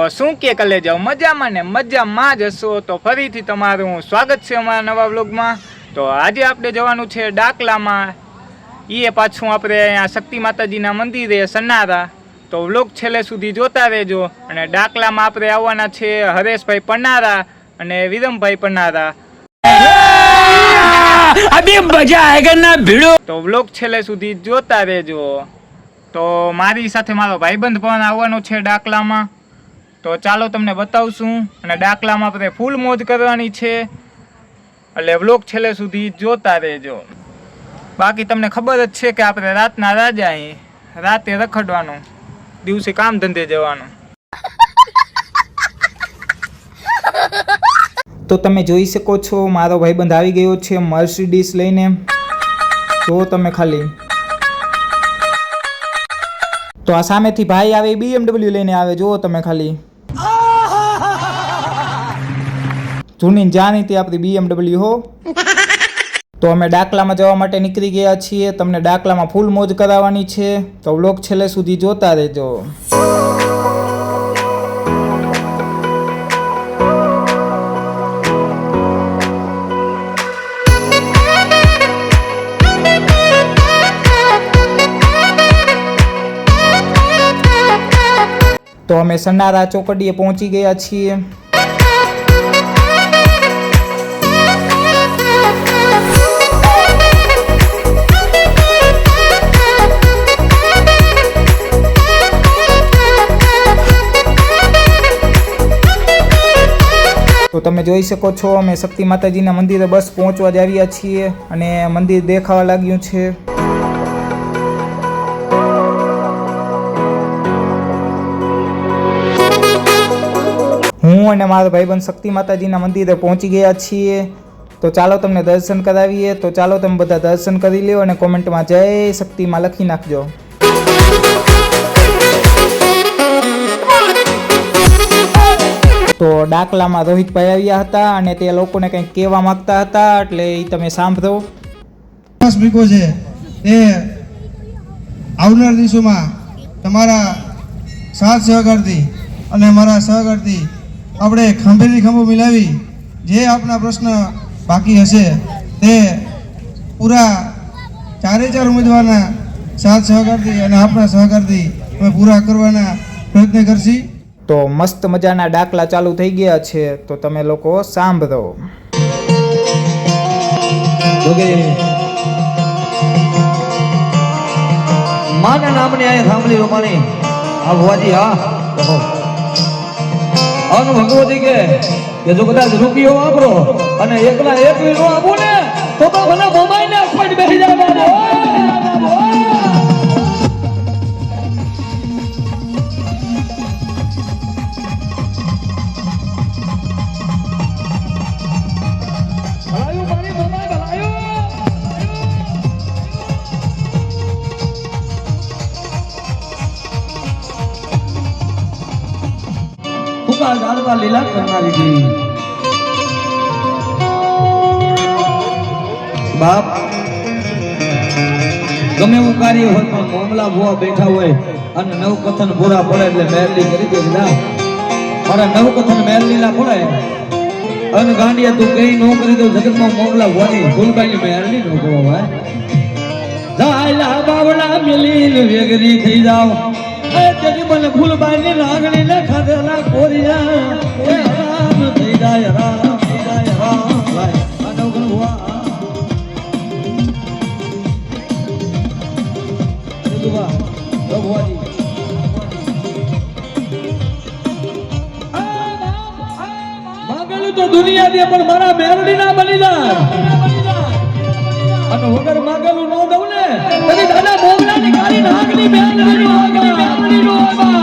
શું કે કલે જાઓ મજામાં ને મજામાં જ હશો। તો ફરીથી તમારું સ્વાગત છે અમારા નવા વ્લોગમાં। તો આજે આપણે જવાનું છે ડાકલામાં, એ પાછું આપણે અહીંયા શક્તિ માતાજીના મંદિરે સન્નારા। તો વ્લોગ છેલ્લે સુધી જોતા રહેજો। અને ડાકલામાં આપણે આવવાના છે હરેશભાઈ પન્નારા અને વિરમભાઈ પન્નારા। અભી મજા આયેગા ના ભીડો। તો વ્લોગ છેલ્લે સુધી જોતા રહેજો। તો મારી સાથે મારો ભાઈબંધ પણ આવવાનો છે ડાકલામાં। તો ચાલો તમને બતાવશું। અને ડાકલામાં આપણે ફૂલ મોજ કરવાની છે, એટલે વ્લોગ છેલ્લે સુધી જોતા રહેજો। બાકી તમને ખબર જ છે કે આપણે રાતના રાજા અહીં, રાતે રખડવાનું, દિવસે કામ ધંધે જવાનું। તો તમે જોઈ શકો છો મારો ભાઈબંધ આવી ગયો છે મર્સિડીઝ લઈને। જો તમે ખાલી, તો આ સામેથી ભાઈ આવે BMW લઈને આવે, જુઓ તમે ખાલી। જૂની જાણીતી આપણી BMW હો। તો અમે ડાકલામાં જવા માટે નીકળી ગયા છીએ। તમને ડાકલામાં ફૂલ મોજ કરાવવાની છે, તો વ્લોગ છેલ્લે સુધી જોતા રહેજો। તો અમે સન્નારા ચોકડીએ પહોંચી ગયા છીએ। તો તમે જોઈ શકો છો અમે શક્તિ માતાજીના મંદિરે બસ પહોંચવા જ આવ્યા છીએ, અને મંદિર દેખાવા લાગ્યું છે। હું અને મારો ભાઈબંધ શક્તિ માતાજીના મંદિરે પહોંચી ગયા છીએ। તો ચાલો તમને દર્શન કરાવીએ। તો ચાલો તમે બધા દર્શન કરી લ્યો અને કોમેન્ટમાં જય શક્તિમાં લખી નાખજો। તો ડાકલામાં રોહિતભાઈ આવ્યા હતા અને તે લોકોને કંઈક કહેવા માંગતા હતા, એટલે એ તમે સાંભળો। સ્પીકો છે એ આવનાર દિવસોમાં તમારા સાથ સહકારથી અને મારા સહકારથી આપણે ખંભેથી ખંભો મિલાવી જે આપણા પ્રશ્ન બાકી હશે તે પૂરા ચારે ચાર ઉમેદવારના સાથ સહકારથી અને આપણા સહકારથી અમે પૂરા કરવાના પ્રયત્ન કરશી। તો મસ્ત મજાના ડાકલા ચાલુ થઈ ગયા છે, તો તમે લોકો સાંભળો। માના નામની આ સાંભળી રોમાણી આ ભુવાજી હા અનુ ભગવતી કે જો કદાચ રૂપિયો વાપરો અને એકલા એકલી નો આપો ને તો ભલે મોબાઈલ ને ખોટ બેસી જાય। જાણવા લીલા કરનારી જી બાપ ગમે એવું કાર્ય હોય પણ મામલા ભુવા બેઠા હોય અને નવ કથન પૂરા પડે એટલે મહેરલી કરી દે ના મારા નવ કથન મહેરલી ના પડે અને ગાંડિયા તું કઈ નો કરી દો જગતમાં મામલા ભુવાની ફૂલબાઈ ની મહેરલી નો કહેવાય। જાયલા બાવડા મિલીન વેગરી થઈ જાવ તેની મને ફૂલબાઈ ની રાગણી ને ખાધેલા કોરિયા એ રામ થઈ જાય રામ થઈ જાય રામ લાય આનો ગણવા દુવા ભગવાજી માગેલું તો દુનિયા દે પણ મારા મેરડી ના બની જાય અને વગર માગેલું નો દઉં ને તને દાદા બોગલા ની કાળી નાગની મેરડી નો આગા મેરડી નો આગા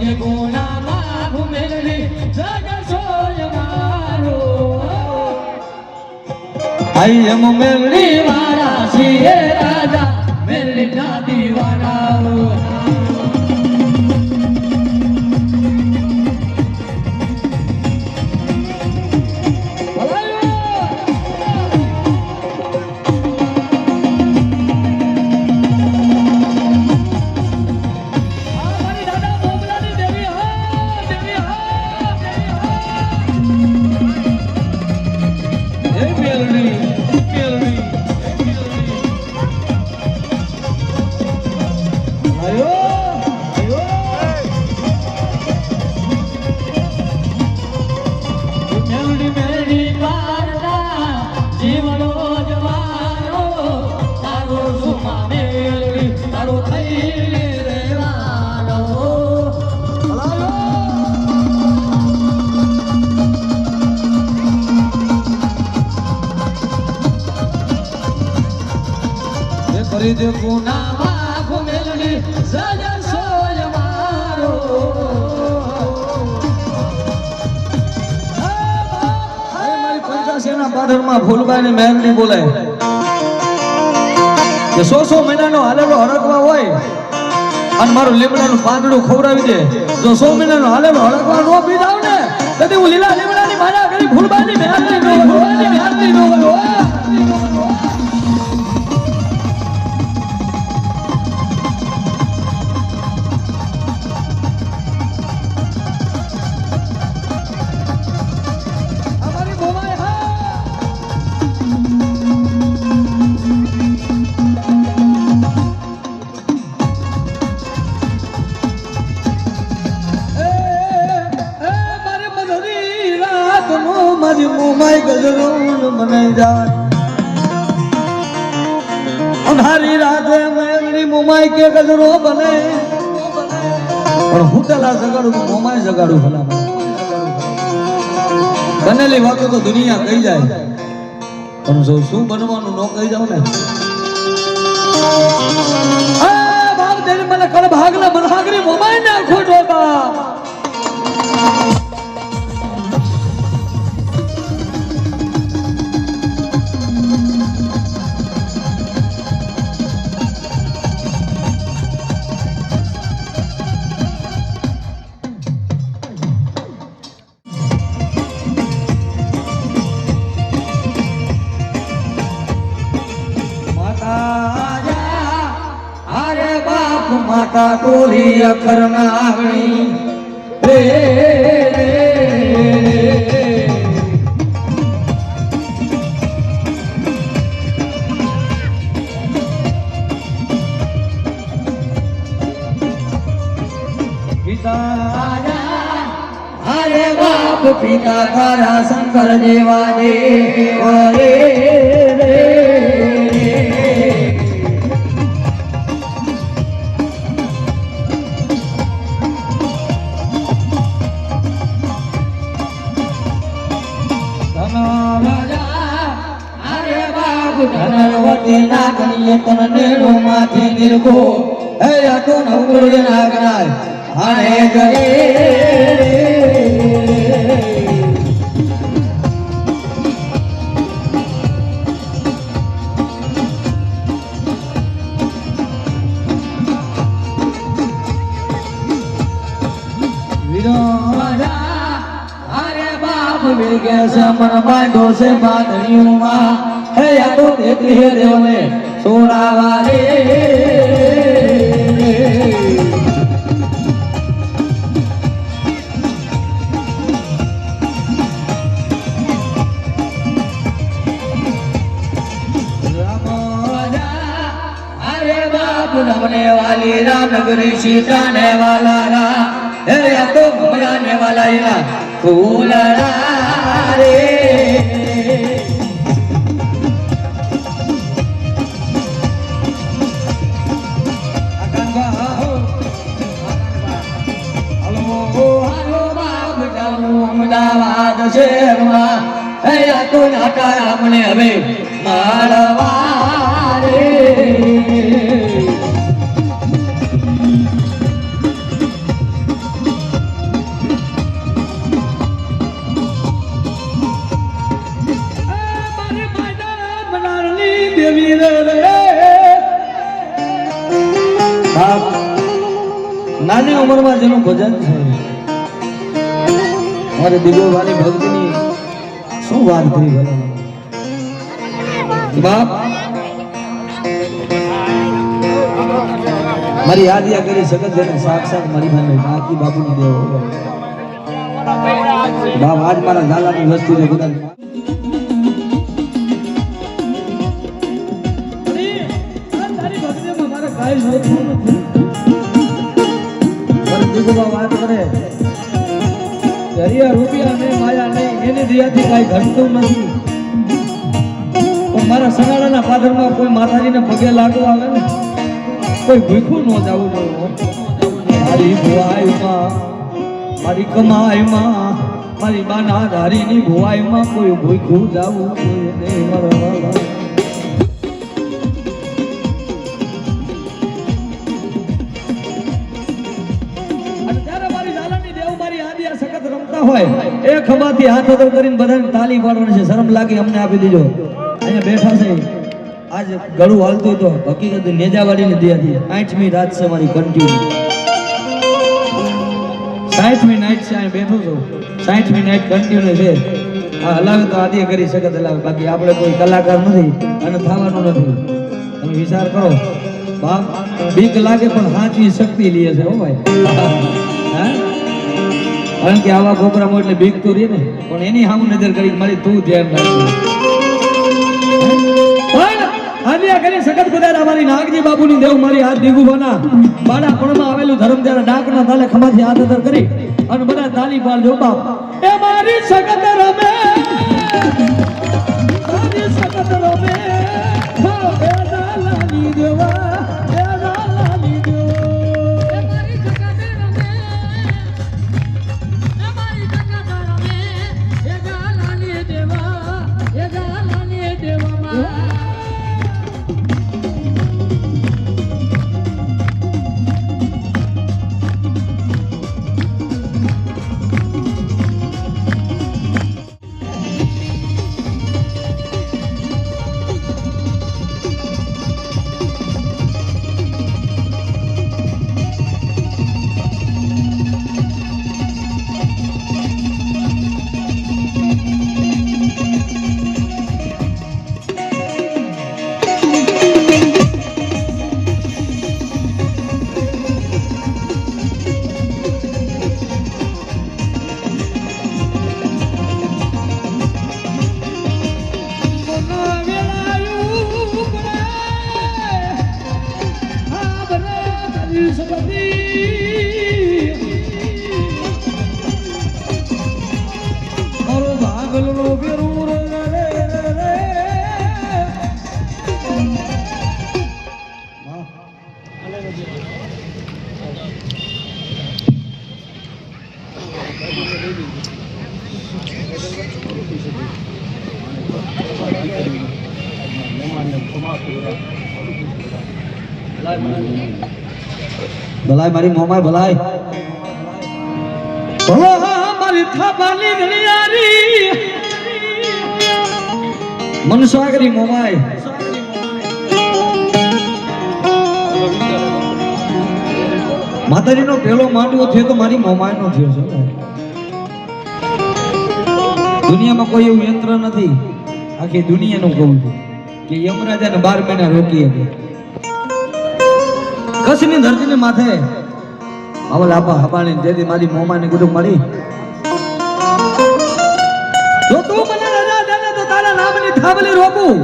જે કોનામાં ઘુમેલી જગ સોય મારો આઈ એમ મેલડી વાળા છીએ રાજા મેલડી ના દીવાના જે કોનામાં ઘુમેલી સજ સોય મારો મારી પંચાસેના પાદરમાં ફૂલબાઈ મહેરલી બોલાય કે 100 મહિનાનો હાલેલો હરકવા હોય અને મારું લીમડાનું પાંદડું ખવડાવી દે જો 100 મહિનાનો હાલેલો હરકવા નો પી જાવ ને તેથી હું લીલા લીમડાની મારા કરી ફૂલબાઈની મહેરલી નો ફૂલબાઈની મહેરલી નો મારી મોમાઈ ગજરોન મનાઈ જાય અંધારી રાતે મેરી મોમાઈ કે ગજરો બને પણ હુટેલા જગાડું મોમાઈ જગાડું ભલા બનેલી વાતો તો દુનિયા કહી જાય પણ જો શું બનવાનું ન કહી જાવ ને બાપ તેરી મને કળ ભાગલા મનહાગરી મોમાઈ ના ખોટો બાપ માતા ટોલી અખર નાગણી રે પિતા અરે બાપ પિતા તારા શંકર જેવા દેવ રે ધનવતી નાગણીએ તન નેડો માંથી નિરખો હે અતો નવગુરુ નાગરાજ આને જરે અરે બાપ મિલકે સમન બાંધો છે બાંધણીઓમાં હે આ તો દેતી હે દેવને સોનાવા રે अरे बाप नमने वाली रामनगरी सीताने वाला रा हे या तो घुमराने वाला या फूल रे અમદાવાદ શહેરમાં હે આ તો નાટા રામને હવે મારવા રે બાપ નાની ઉંમરમાં જેનું ભજન છે મારે દિવ્ય વાળી ભક્તિની શું વાત કરી ભલા બાપ મારી યાદિયા કરી શકત જેને સાક્ષાત મારી મને બાકી બાપુની દેવો બાપ આજ મારા ઝાલાની વસ્તુ છે બધા વાત કરે હરિયા રૂપિયા ને માયા નહીં એની દયાથી કાંઈ ઘટતું નથી પણ મારા સગાડાના પાદરમાં કોઈ માતાજીને પગે લાગવા આવે ને કોઈ ભૂખું ન જવું પડે મારી ભુવાઈમાં મારી કમાઈમાં મારી બાના ધારીની ભુવાઈમાં કોઈ ભૂખું જવું જોઈએ નહીં મારા વાલા હોય એ ખભાથી હાથ અદર કરીને બધાને તાલી પાડવાની છે શરમ લાગી અમને આપી દીજો અહીંયા બેઠા છે આજ ગળું હાલતું તો હકીકત નેજાવાડીની દયાથી 8મી રાત છે મારી કન્ટિન્યુ 60મી નાઈટ છે અહીં બેઠો છું 60મી નાઈટ કન્ટિન્યુ છે આ હલાવે તો આદિ કરી શકત હલાવે બાકી આપણે કોઈ કલાકાર નથી અને થવાનું નથી તમે વિચાર કરો બાપ બીક લાગે પણ હાથની શક્તિ લે છે હો ભાઈ હા કારણ કે આવા પ્રોગ્રામો એટલે બીક તો રહે ને પણ એની સામે નજર કરી મારી તું ધ્યાન રાખજો પણ આલિયા કરી સખત કુદાર અમારી નાગજી બાબુની દેવ મારી હાથ દીગુબાના બાડા પણમાં આવેલું ધર્મ જ્યારે ડાકના તાલે ખમાથી હાથ અદર કરી અને બધા તાલી પાડજો બાપ એ મારી સખત રમે મારી સખત રમે હા એ દાલાની દેવા એ દાલાની ભલાઈ મારી મોમાય ભલાઈ મારી થાપાની ગણિયારી મનસાગરી મોમાય માતાજીનો પહેલો માંડવો થયો તો મારી મોમાયનો થયો છે દુનિયામાં કોઈ એવું યંત્ર નથી આખી દુનિયાનું કહું છું કે યમરાજાને 12 મહિના રોકી શકે કચ્છની ધરતીને માથે અવલ આપા હબાણી જેથી મારી મોમાની ગુડું મળી જો તું મને રજા દે તો તારા નામની થાબલી રોકું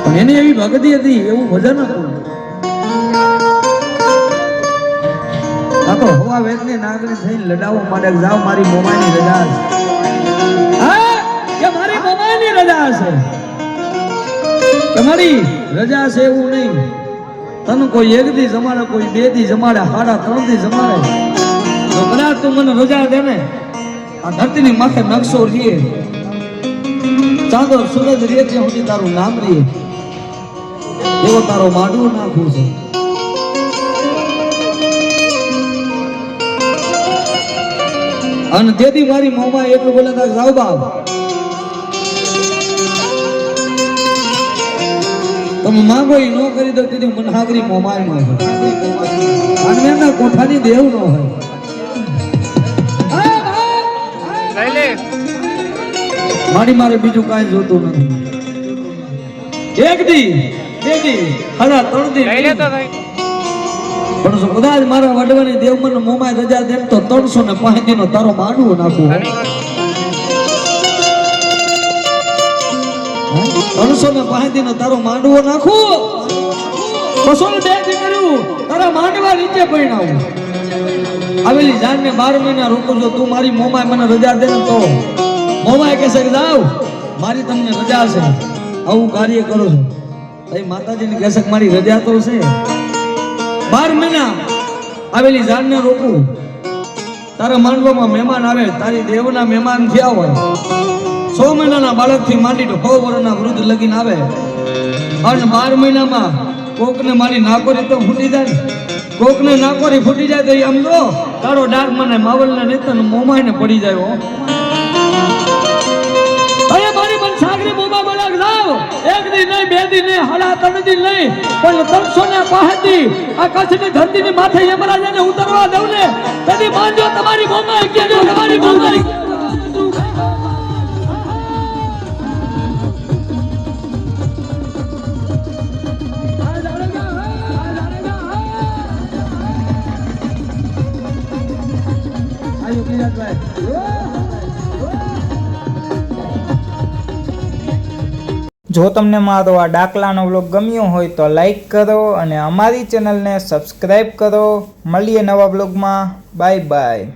પણ એની એવી ભક્તિ હતી એવું ભજન હતું આ તો હવા વેદની નાગણી થઈને લડાવો માટે જાવ મારી મોમાની રજા હા કે મારી મોમાની રજા છે તમારી રજા છે એવું નહીં તને કોઈ 1 દી જમાડે કોઈ 2 દી જમાડે 3.5 દી જમાડે તો કદાચ તું મને રજા દે ને આ ધરતીની માથે નકશો રીએ ચાંદો સૂરજ રીએ ત્યાં સુધી તારું નામ રીએ એવો તારો માંડવો નાખવું છે અને તેથી મારી મોમાં એટલું બોલે તા જાવ બાપ તમે માંગો એ ન કરી દો તેથી મને હાગરી મોમાય ન હોય અને એમના કોઠાની દેવ ન હોય લઈ લે મારે બીજું કાંઈ જોતું નથી એક દી બે દી હલા ત્રણ દી લઈ લે તો ભાઈ પણ જો કદાચ મારા વડવાની દેવ મને મોમાય રજા દે તો 305 નો તારો માંડવો નાખું 305 નો તારો માંડવો નાખું 202 દી કર્યું તારા માંડવા નીચે પૈણાવું આવેલી જાનને 12 મહિના રોકું જો તું મારી મોમાય મને રજા દે ને તો મોમાય કહેશે કે જાવ મારી તમને રજા છે આવું કાર્ય કરો છો એ માતાજીને કહેશે કે મારી રજા તો છે 12 મહિના આવેલી જાનને રોકું તારા માંડવામાં મહેમાન આવે તારી દેવના મહેમાન થયા હોય 100 મહિનાના બાળકથી માંડી 100 વર્ષના વૃદ્ધ લગીન આવે અને 12 મહિનામાં કોકને મારી નાકોરી તો ફૂટી જાય કોકને નાકોરી ફૂટી જાય તો એ આમ જો તારો ડાક મને માવલને નેતન મોમાઈને પડી જાય હો અરે મારી મન સાગરી મોમા મલાક લાવ એક દી નહીં બે દી નહીં હડા ત્રણ દી નહીં પણ 305 દી આ કચ્છની ધરતીની માથે યમરાજાને ઉતરવા દઉં ને તેથી માનજો તમારી મોમા કે જો તમારી મોમા જો તમને મારો આ ડાકલાનો વ્લોગ ગમ્યો હોય તો લાઈક કરો અને અમારી ચેનલને સબસ્ક્રાઈબ કરો. મળીએ નવા વ્લોગમાં. Bye bye.